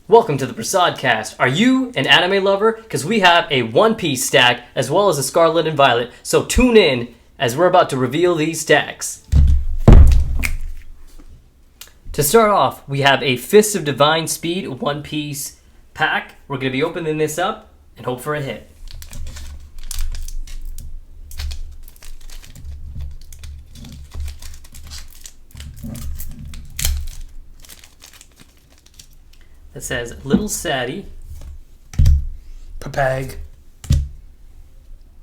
Welcome to the Prasadcast. Are you an anime lover? Because we have a One Piece stack as well as a Scarlet and Violet, so tune in as we're about to reveal these stacks. To start off, we have a Fist of Divine Speed One Piece pack. We're going to be opening this up and hope for a hit. It says Little Sadie, Papag,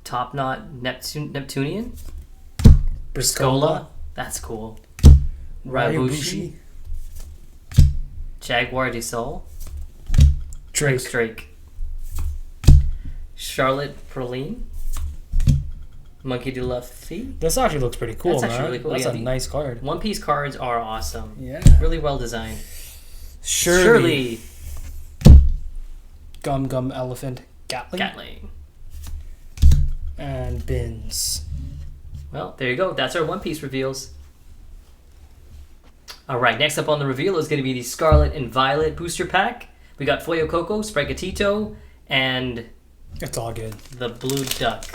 Top Knot Neptunian, Briscola, that's cool, Ryabushi, Jaguar de Sol, Drake, Charlotte Praline, Monkey de Luffy. This actually looks pretty cool, That's man. actually really cool. That's Yeah, a nice card. One Piece cards are awesome. Yeah. Really well designed. Shirley. Gum Elephant. Gatling. And Bins. Well, there you go. That's our One Piece reveals. Alright, next up on the reveal is going to be the Scarlet and Violet booster pack. We got Fuego Coco, Sprigatito, and It's all good. the Blue Duck.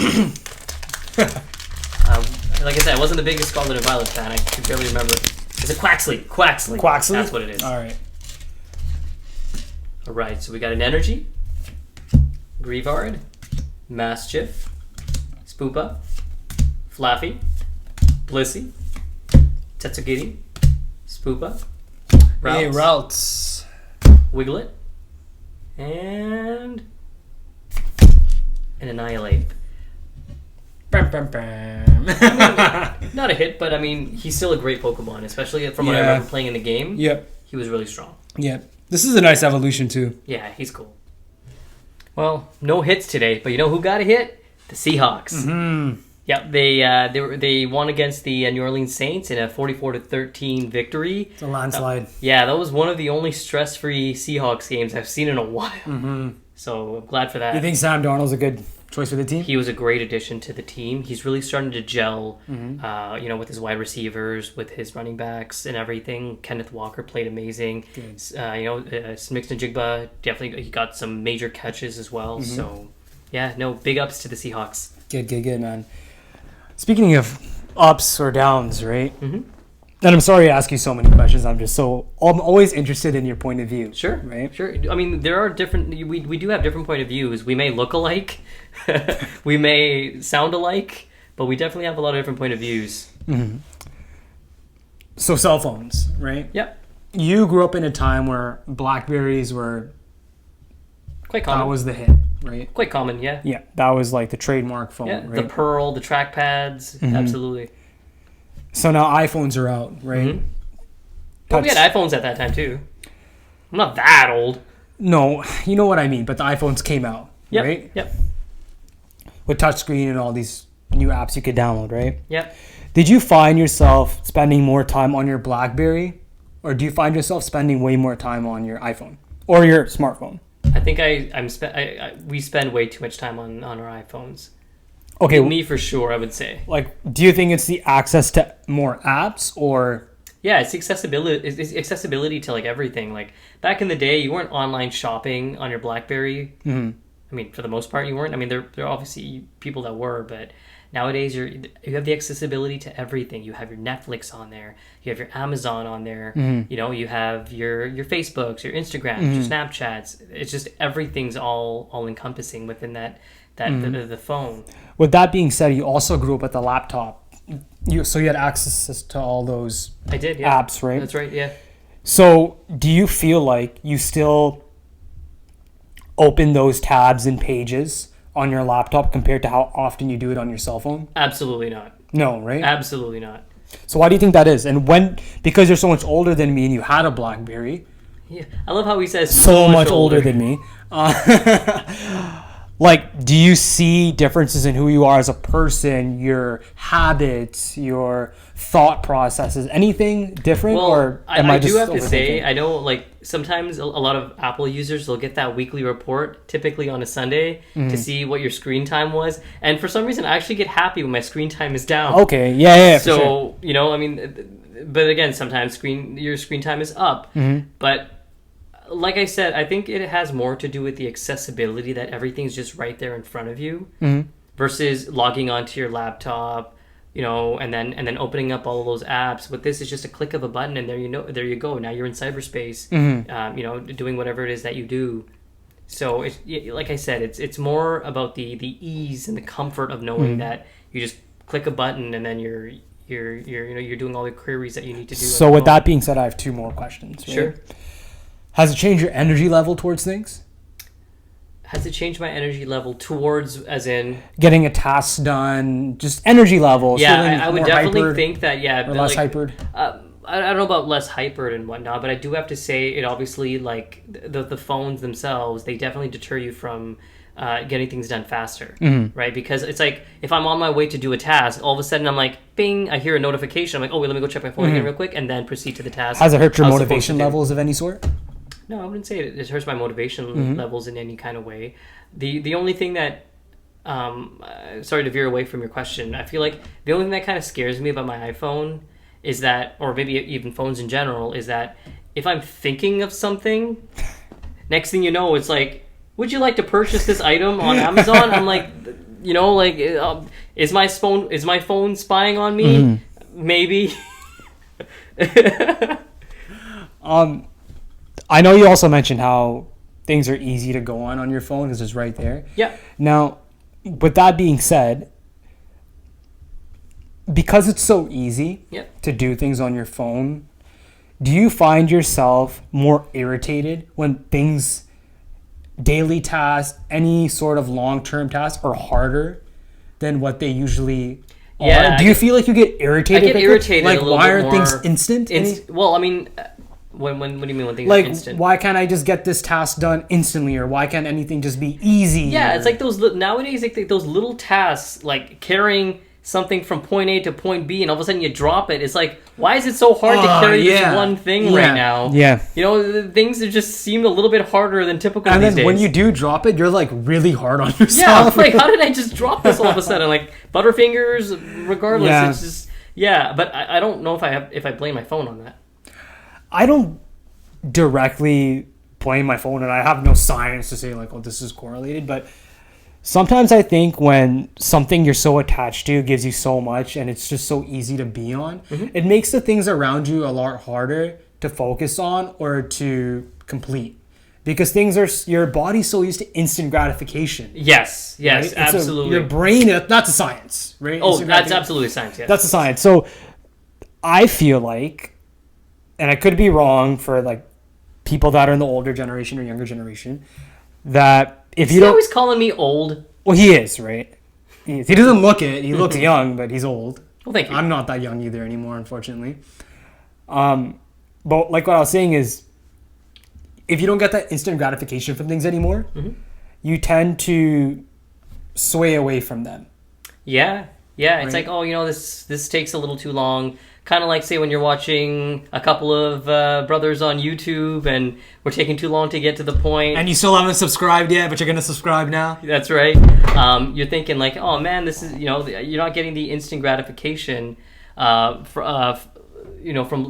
Like I said, I wasn't the biggest Scarlet and Violet fan. I could barely remember it. It's a Quaxley. Quaxley? That's what it is. Alright. Alright, so we got an Energy, Grievard, Mischief, Spoopa, Flaffy, Blissey, Tetsugiri, Spoopa, Routes, Hey, Routes. Wiglet, and Annihilate. Bam, bam, bam. Not a hit, but I mean, he's still a great Pokemon, especially from what I Yeah. remember playing in the game. Yep. He was really strong. Yep. This is a nice evolution, too. Yeah, he's cool. Well, no hits today, but you know who got a hit? The Seahawks. Mm-hmm. Yeah, they won against the New Orleans Saints in a 44-13 victory. It's a landslide. Yeah, that was one of the only stress-free Seahawks games I've seen in a while. Mm-hmm. So I'm glad for that. You think Sam Darnold's a good choice for the team? He was a great addition to the team. He's really starting to gel, with his wide receivers, with his running backs and everything. Kenneth Walker played amazing. Good. Smix-Njigba, definitely he got some major catches as well. So, yeah, no, big ups to the Seahawks. Good, man. Speaking of ups or downs, right? Mm-hmm. And I'm sorry to ask you so many questions. I'm always interested in your point of view. Sure, right? Sure. I mean, there are different. We do have different point of views. We may look alike, we may sound alike, but we definitely have a lot of different point of views. Mm-hmm. So cell phones, right? Yep. You grew up in a time where Blackberries were Quite common. that was the hit, right? Quite common, yeah. Yeah, that was like the trademark phone, Yeah, right? the Pearl, the trackpads, absolutely. So now iPhones are out, right? Mm-hmm. Well, we had iPhones at that time too. I'm not that old. No, you know what I mean. But the iPhones came out, Yep. right? Yep. With touchscreen and all these new apps you could download, right? Yep. Did you find yourself spending more time on your BlackBerry, or do you find yourself spending way more time on your iPhone or your smartphone? I think we spend way too much time on our iPhones. Okay, Me for sure, I would say. like, do you think it's the access to more apps, or Yeah, it's accessibility. It's accessibility to like everything. Like back in the day, you weren't online shopping on your BlackBerry. Mhm. I mean, for the most part, you weren't. I mean, there are obviously people that were, but nowadays you have the accessibility to everything. You have your Netflix on there. You have your Amazon on there. You know, you have your Facebooks, your Instagrams, your Snapchats. It's just everything's all encompassing within that the phone. with that being said, you also grew up with a laptop. So you had access to all those I did, yeah. apps, right? That's right, yeah. So do you feel like you still open those tabs and pages on your laptop compared to how often you do it on your cell phone? Absolutely not. No, right? Absolutely not. So why do you think that is? And because you're so much older than me and you had a BlackBerry, Yeah, I love how he says so much older than me. Like, do you see differences in who you are as a person, your habits, your thought processes, anything different? Well, or I do just have to say, overthinking? I know like sometimes a lot of Apple users, they'll get that weekly report, typically on a Sunday, to see what your screen time was. And for some reason, I actually get happy when my screen time is down. Okay, yeah, for So, sure. you know, I mean, but again, sometimes your screen time is up. But like I said, I think it has more to do with the accessibility, that everything's just right there in front of you, versus logging onto your laptop, and then opening up all of those apps. With this, it's just a click of a button, and there you go. Now you're in cyberspace, doing whatever it is that you do. So like I said, it's more about the ease and the comfort of knowing that you just click a button and then you're doing all the queries that you need to do. So with that being said, I have two more questions. Right? Sure. Has it changed your energy level towards things? Has it changed my energy level towards, as in getting a task done, just energy level? Yeah, I would definitely think that. Yeah, or less hypered. I don't know about less hypered and whatnot, but I do have to say it obviously, like the phones themselves, they definitely deter you from getting things done faster, right? Because it's like if I'm on my way to do a task, all of a sudden I'm like, bing, I hear a notification. I'm like, oh wait, let me go check my phone again real quick, and then proceed to the task. Has it hurt your motivation levels of any sort? No, I wouldn't say it hurts my motivation levels in any kind of way. The only thing that, sorry to veer away from your question, I feel like the only thing that kind of scares me about my iPhone is that, or maybe even phones in general, is that if I'm thinking of something, next thing you know, it's like, would you like to purchase this item on Amazon? I'm like, is my phone spying on me? Maybe. I know you also mentioned how things are easy to go on your phone because it's right there. Yeah. Now, with that being said, because it's so easy to do things on your phone, do you find yourself more irritated when things, daily tasks, any sort of long-term tasks, are harder than what they usually are? Do you feel like you get irritated? I get irritated. Like, a little why bit are more things instant? Well, I mean, when what do you mean when things like, are instant? Why can't I just get this task done instantly, or why can't anything just be easy? Yeah, it's like those nowadays, like those little tasks, like carrying something from point A to point B, and all of a sudden you drop it. It's like, why is it so hard to carry this one thing right now? Yeah. Things that just seem a little bit harder than typical and these days. And then when you do drop it, you're like really hard on yourself. Yeah, I'm like, how did I just drop this all of a sudden? Like, Butterfingers, regardless, it's just, but I don't know if I blame my phone on that. I don't directly blame my phone, and I have no science to say like, oh, this is correlated, but sometimes I think when something you're so attached to gives you so much and it's just so easy to be on, it makes the things around you a lot harder to focus on or to complete. Because your body's so used to instant gratification. Yes, right? Absolutely. Your brain, that's a science, right? Oh, that's absolutely science, yes. That's a science. So I feel like, and I could be wrong for like people that are in the older generation or younger generation, that if you don't... always calling me old. Well, he is, right? He doesn't look it. He looks young, but he's old. Well, thank you. I'm not that young either anymore, unfortunately. But like what I was saying is, if you don't get that instant gratification from things anymore, you tend to sway away from them. Yeah. It's like, this takes a little too long. Kind of like, say, when you're watching a couple of brothers on YouTube and we're taking too long to get to the point. And you still haven't subscribed yet, but you're going to subscribe now? That's right. You're thinking like, oh man, this is, you're not getting the instant gratification from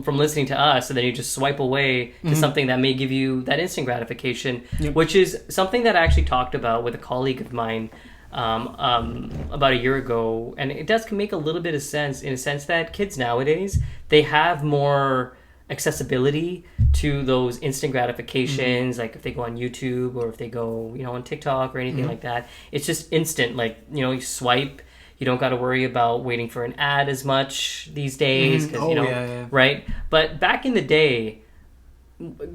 listening to us, and then you just swipe away to something that may give you that instant gratification, which is something that I actually talked about with a colleague of mine about a year ago, and it does make a little bit of sense, in a sense that kids nowadays, they have more accessibility to those instant gratifications, like if they go on YouTube or if they go on TikTok or anything like that. It's just instant, like you swipe. You don't got to worry about waiting for an ad as much these days, because right? But back in the day,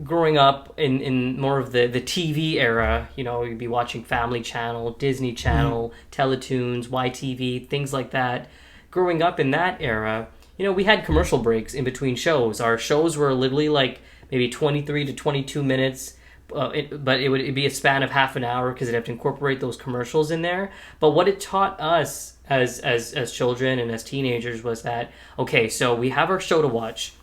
growing up in more of the TV era, you'd be watching Family Channel, Disney Channel, Teletoons, YTV, things like that. Growing up in that era, we had commercial breaks in between shows. Our shows were literally like maybe 23 to 22 minutes, but it'd be a span of half an hour because it'd have to incorporate those commercials in there. But what it taught us as children and as teenagers was that, okay, so we have our show to watch.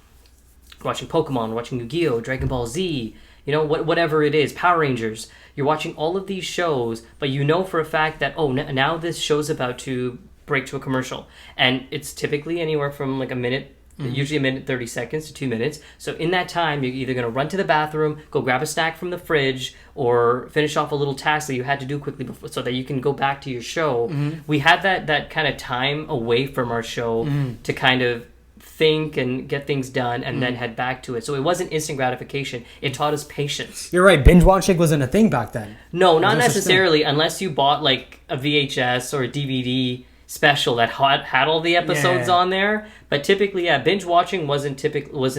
Watching Pokemon, watching Yu-Gi-Oh!, Dragon Ball Z, whatever it is, Power Rangers. You're watching all of these shows, but for a fact that, now this show's about to break to a commercial. And it's typically anywhere from like a minute usually a minute 30 seconds to 2 minutes. So in that time, you're either going to run to the bathroom, go grab a snack from the fridge, or finish off a little task that you had to do quickly before, so that you can go back to your show. We had that kind of time away from our show to kind of think and get things done and then head back to it. So it wasn't instant gratification. It taught us patience. You're right. Binge watching wasn't a thing back then. No, not necessarily, unless you bought like a VHS or a DVD special that had all the episodes on there. But typically, binge watching was atypical.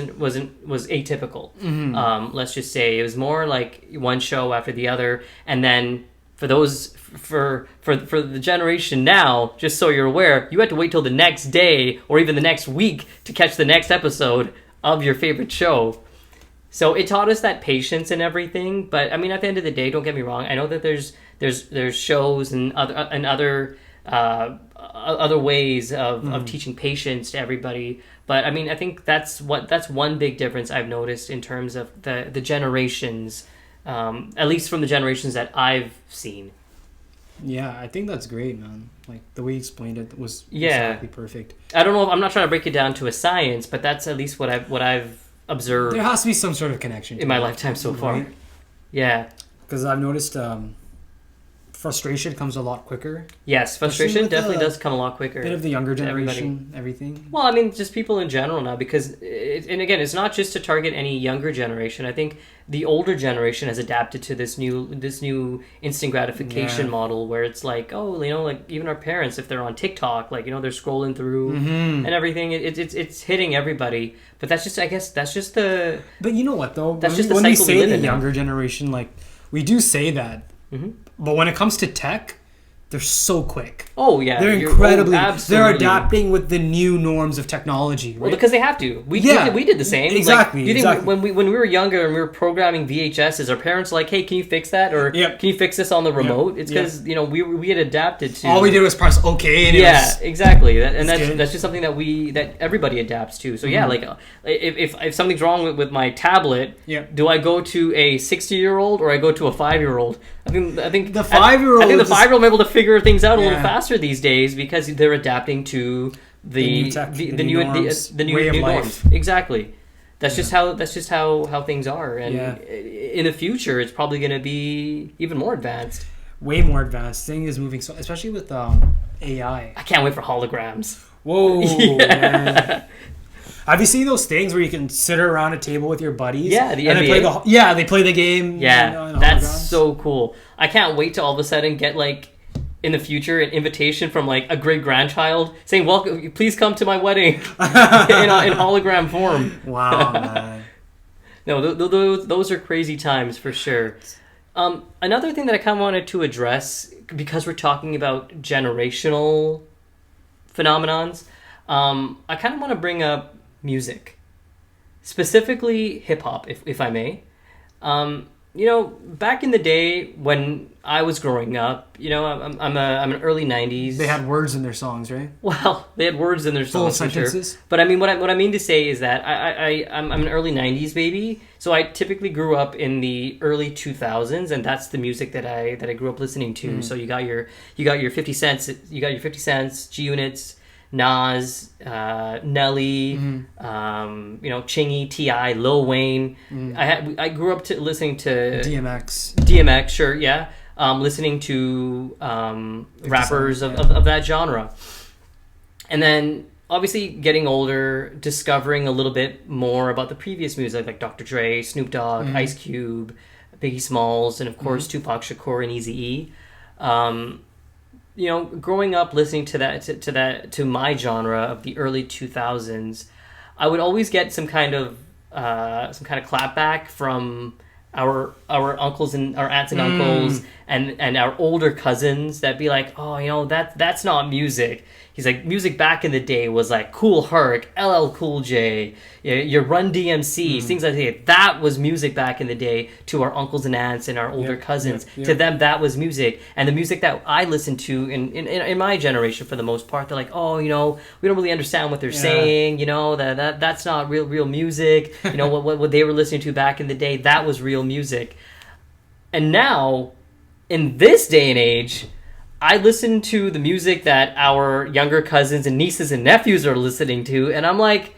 Let's just say it was more like one show after the other, and then for the generation now, just so you're aware, you had to wait till the next day or even the next week to catch the next episode of your favorite show. So it taught us that patience and everything. But I mean, at the end of the day, don't get me wrong, I know that there's shows and other ways of teaching patience to everybody. But I mean, I think that's one big difference I've noticed in terms of the generations. At least from the generations that I've seen. Yeah, I think that's great, man. Like, the way you explained it was exactly perfect. I don't know, I'm not trying to break it down to a science, but that's at least what I've observed. There has to be some sort of connection in my lifetime so far. Right? Yeah. Because I've noticed frustration comes a lot quicker. Yes, frustration definitely does come a lot quicker. A bit of the younger generation, everything. Well, I mean, just people in general now, because, and again, it's not just to target any younger generation. I think the older generation has adapted to this new instant gratification model, where it's like, oh, you know, like even our parents, if they're on TikTok, like, you know, they're scrolling through and everything. It's hitting everybody. But that's just, I guess, that's just the. But you know what though? That's just the when cycle we we say live the in younger now. generation, like we do say that. But when it comes to tech, they're so quick. Oh yeah, they're incredibly. They're adapting with the new norms of technology. Right? Well, because they have to. We did the same. Exactly. Like, you think when we were younger and we were programming VHSs, our parents were like, "Hey, can you fix that?" Or "Can you fix this on the remote?" It's because you know we had adapted to. All we did was press OK. And exactly. That's just something that everybody adapts to. So like if something's wrong with my tablet, do I go to a 60-year-old or I go to a 5-year-old? I think the 5-year-old. I think the 5-year-old may be able to figure things out a little faster these days because they're adapting to the new norms. Exactly. That's just how things are, and in the future, it's probably going to be even more advanced. Way more advanced. Thing is moving so, especially with AI. I can't wait for holograms. Whoa. Yeah. Have you seen those things where you can sit around a table with your buddies? Yeah, the and NBA. They play the game. Yeah, that's so cool. I can't wait to all of a sudden get like in the future an invitation from like a great grandchild saying, "Welcome, please come to my wedding," in hologram form. Wow, man. No, those are crazy times for sure. Another thing that I kind of wanted to address, because we're talking about generational phenomenons, I kind of want to bring up music, specifically hip hop, if I may. You know, back in the day when I was growing up, you know, I'm an early '90s. They had words in their songs, right? Well, they had words in their songs, full sentences. Sure. But I mean, what I mean to say is that I'm an early '90s baby, so I typically grew up in the early 2000s, and that's the music that I grew up listening to. So you got your 50 Cents, G Units, Nas, Nelly, you know, Chingy, T.I., Lil Wayne. I grew up listening to DMX, sure, yeah. Listening to rappers of that genre. And then obviously getting older, discovering a little bit more about the previous music like Dr. Dre, Snoop Dogg, Ice Cube, Biggie Smalls, and of course Tupac Shakur and Eazy-E. You know, growing up listening to my genre of the early 2000s, I would always get some kind of clapback from our uncles and our aunts and uncles and our older cousins that'd be like, "Oh, you know, that's not music." He's like, music back in the day was like Cool Herc, LL Cool J, your Run DMC, things like that. That was music back in the day to our uncles and aunts and our older cousins. To them, that was music. And the music that I listened to in my generation, for the most part, they're like, "Oh, you know, we don't really understand what they're saying. You know, that's not real music. You know, what they were listening to back in the day, that was real music." And now, in this day and age, I listen to the music that our younger cousins and nieces and nephews are listening to, and I'm like,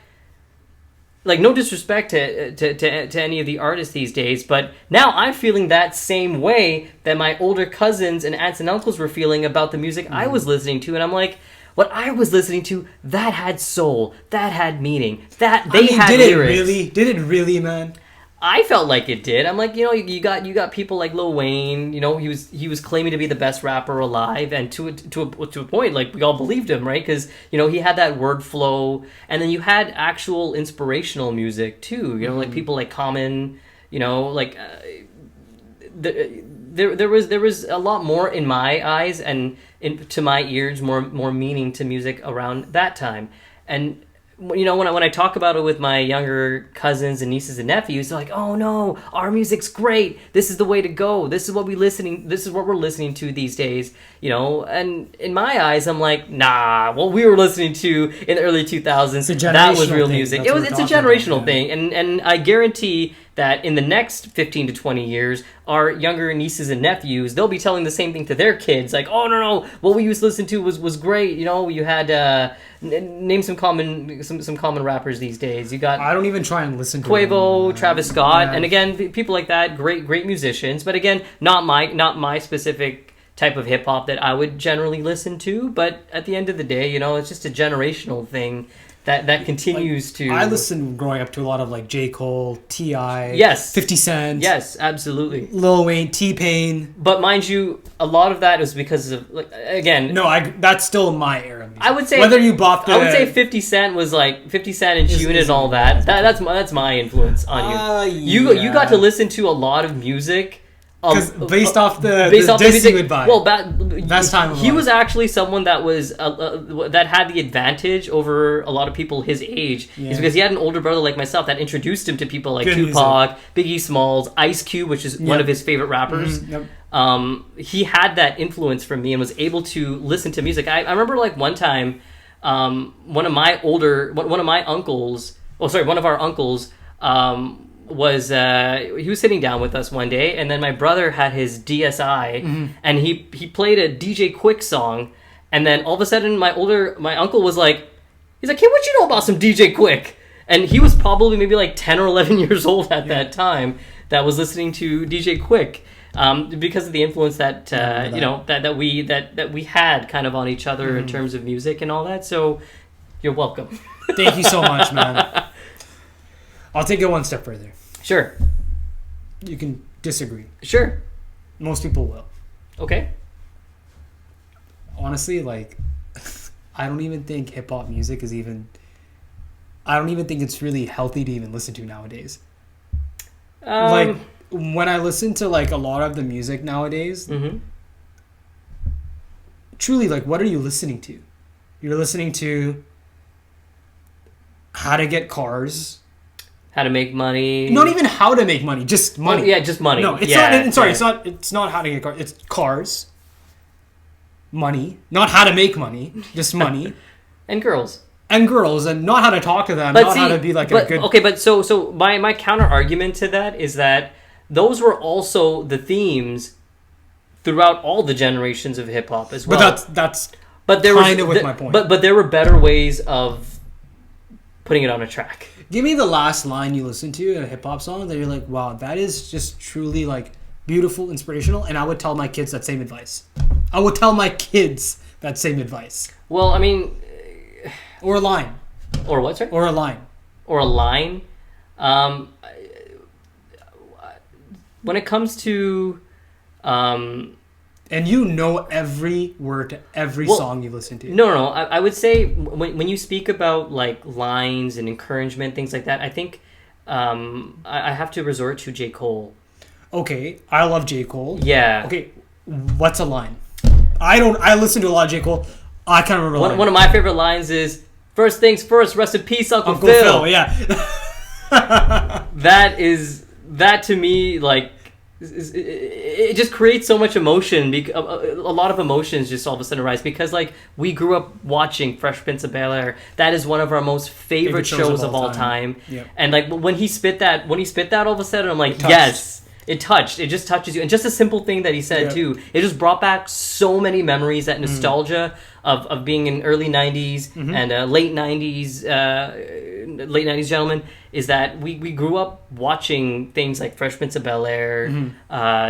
like, no disrespect to any of the artists these days, but now I'm feeling that same way that my older cousins and aunts and uncles were feeling about the music I was listening to, and I'm like, what I was listening to, that had soul, that had meaning, that they had lyrics. Did it really, man? I felt like it did. I'm like, you got people like Lil Wayne. He was claiming to be the best rapper alive, and to a point, like, we all believed him, right? Because he had that word flow, and then you had actual inspirational music too. Like people like Common. Like there was a lot more in my eyes and to my ears, more meaning to music around that time. And when I talk about it with my younger cousins and nieces and nephews, they're like, "Oh no, our music's great. This is the way to go. This is what we're listening to these days." And in my eyes, I'm like, "Nah, what we were listening to in the early 2000s, that was real music. It's a generational thing." And I guarantee that in the next 15 to 20 years, our younger nieces and nephews, they'll be telling the same thing to their kids. Like, "Oh, no, what we used to listen to was great. You had, name some common rappers these days. You got... I don't even try and listen to Quavo, them. Travis Scott, and again, people like that, great musicians. But again, not my specific type of hip-hop that I would generally listen to. But at the end of the day, it's just a generational thing that continues to... I listened growing up to a lot of like J. Cole, T.I., yes, 50 Cent, yes, absolutely, Lil Wayne, T-Pain. But mind you, a lot of that was because of, like, again... No, that's still my era. Music. I would say... Whether you bought the... I would say 50 Cent was like... 50 Cent and Tune and all that. That's my influence on you. You got to listen to a lot of music... Because based off the disc you would buy. Well, best time of he was actually someone that was that had the advantage over a lot of people his age. Yeah. Is because he had an older brother like myself that introduced him to people like Tupac, Biggie Smalls, Ice Cube, which is one of his favorite rappers. Mm-hmm. He had that influence from me and was able to listen to music. I remember like one time, one of our uncles. He was sitting down with us one day, and then my brother had his DSi, and he played a DJ Quick song, and then all of a sudden my uncle was like, he's like, "Hey, what you know about some DJ Quick?" And he was probably maybe like 10 or 11 years old at that time that was listening to DJ Quick, because of the influence that that we had kind of on each other in terms of music and all that. So you're welcome. Thank you so much, man. I'll take it one step further. Sure. You can disagree. Sure. Most people will. Okay. Honestly, like, I don't even think hip-hop music is even... I don't even think it's really healthy to even listen to nowadays. Like, when I listen to, like, a lot of the music nowadays, truly, like, what are you listening to? You're listening to how to get cars... How to make money. Not even how to make money, just money. Oh, yeah, just money. No, it's not. It's not how to get cars. It's cars, money. Not how to make money, just money. And girls, and not how to talk to them. How to be like a good. Okay, but so my counter argument to that is that those were also the themes throughout all the generations of hip hop as well. But that's kind of my point. But there were better ways of putting it on a track. Give me the last line you listen to in a hip-hop song that you're like, wow, that is just truly, like, beautiful, inspirational, and I would tell my kids that same advice. Well, I mean... Or a line. Or what, sir? Or a line. When it comes to... And you know every word to every song you listen to. No. I would say when you speak about like lines and encouragement, things like that, I think I have to resort to J. Cole. Okay, I love J. Cole. Yeah. Okay, what's a line? I listen to a lot of J. Cole. I can't remember. One of my favorite lines is, "First things first, rest in peace, Uncle Phil." Yeah. That to me, like, it just creates so much emotion. A lot of emotions just all of a sudden arise because, like, we grew up watching Fresh Prince of Bel-Air. That is one of our most favorite shows of all time. Yep. And like when he spit that, all of a sudden I'm like, yes, it touched. It just touches you. And just a simple thing that he said too, it just brought back so many memories. That nostalgia of being in early 90s and late 90s gentlemen is that we grew up watching things like Fresh Prince of Bel-Air,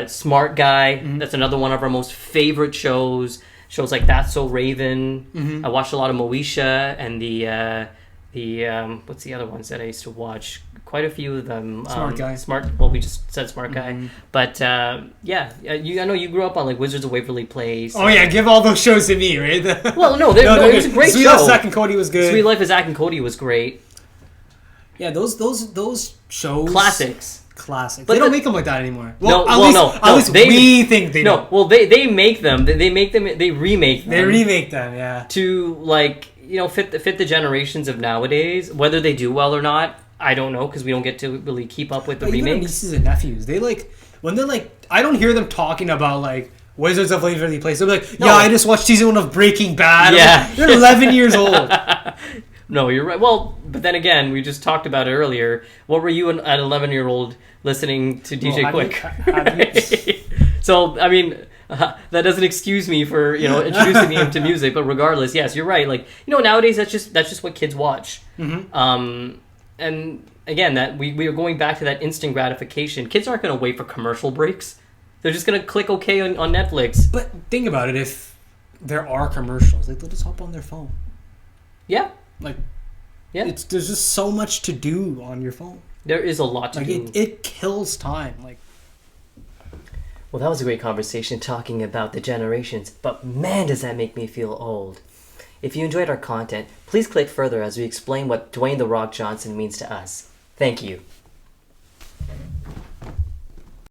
Smart Guy. That's another one of our most favorite shows. Shows like That's So Raven. I watched a lot of Moesha and the what's the other ones that I used to watch? Quite a few of them. Smart Guy. Well, we just said Smart Guy. But I know you grew up on like Wizards of Waverly Place. Oh yeah, give all those shows to me, right? Well, no, it was a great Sweet show. Life of Zack and Cody was good. Sweet Life of Zack and Cody was great. Yeah, those shows. Classics. But But they don't make them like that anymore. At least we think they do. No, well, they make them. They make them. They remake them. They remake them, yeah. To like fit the generations of nowadays. Whether they do well or not, I don't know because we don't get to really keep up with the Even remakes. nieces and nephews, when they're like, I don't hear them talking about like Wizards of Waverly Place. They're like, No. yeah, I just watched season 1 of Breaking Bad. Yeah. Like, they're 11 years old. No, you're right. Well, but then again, we just talked about it earlier. What were you at 11-year-old listening to DJ Quick? So, I mean, that doesn't excuse me for introducing him to music. But regardless, yes, you're right. Like nowadays, that's just what kids watch. And again, that we are going back to that instant gratification. Kids aren't going to wait for commercial breaks. They're just going to click OK on Netflix. But think about it. If there are commercials, like they'll just hop on their phone. Yeah. Like, yeah, there's just so much to do on your phone. There is a lot to do. It kills time. Like, well, that was a great conversation talking about the generations. But man, does that make me feel old. If you enjoyed our content, please click further as we explain what Dwayne "The Rock" Johnson means to us. Thank you.